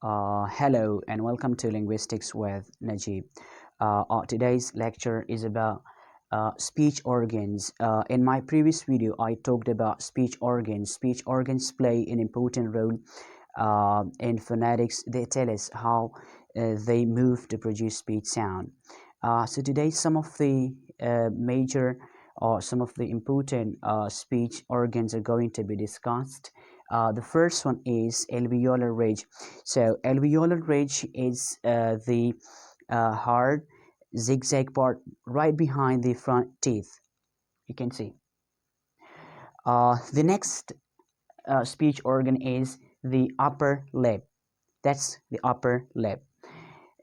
Hello and welcome to Linguistics with Najib. Today's lecture is about speech organs. In my previous video, I talked about speech organs. Speech organs play an important role in phonetics. They tell us how they move to produce speech sound. So today, some of the major or some of the important speech organs are going to be discussed. The first one is alveolar ridge. So alveolar ridge is the hard zigzag part right behind the front teeth. You can see. The next speech organ is the upper lip. That's the upper lip.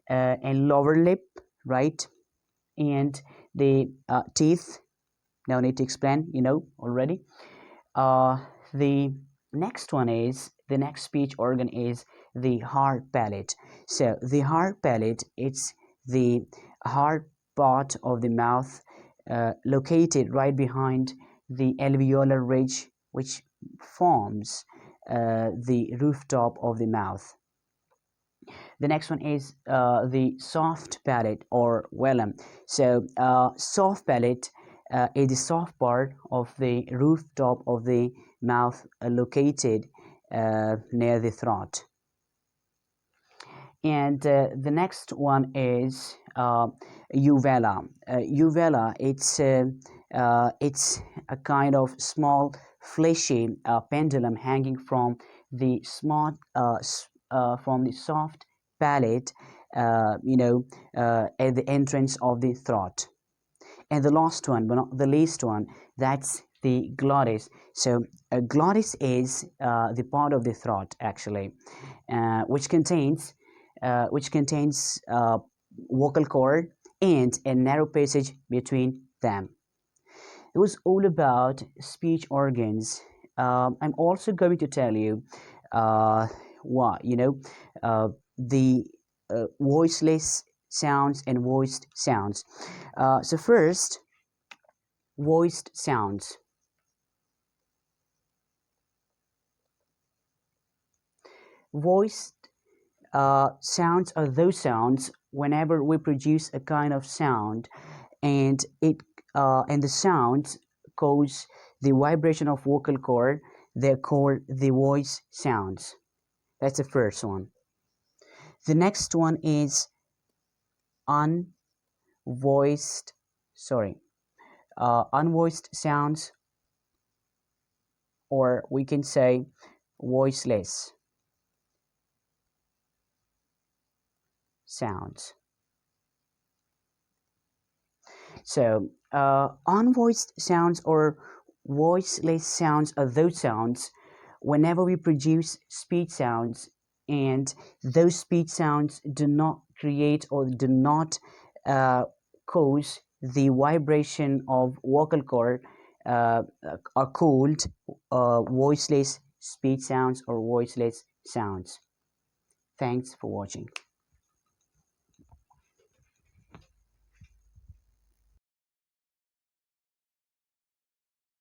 And lower lip, right? And the teeth. No need to explain, you know already. The next speech organ is the hard palate. So the hard palate, it's the hard part of the mouth located right behind the alveolar ridge, which forms the rooftop of the mouth. The next one is the soft palate or velum. So soft palate is the soft part of the rooftop of the mouth located near the throat. And the next one is uvula. Uvula, it's a kind of small fleshy pendulum hanging from the soft palate, at the entrance of the throat. And the last one, but not the least one, that's the glottis. So glottis is the part of the throat actually, which contains vocal cord and a narrow passage between them. It was all about speech organs. I'm also going to tell you the voiceless sounds and voiced sounds. So first, voiced sounds. Voiced sounds are those sounds whenever we produce a kind of sound, and the sounds cause the vibration of vocal cord. They're called the voice sounds. That's the first one. The next one is unvoiced sounds, or we can say voiceless sounds. So unvoiced sounds or voiceless sounds are those sounds whenever we produce speech sounds, and those speech sounds do not create or do not cause the vibration of vocal cord, are called voiceless speech sounds or voiceless sounds. Thanks for watching.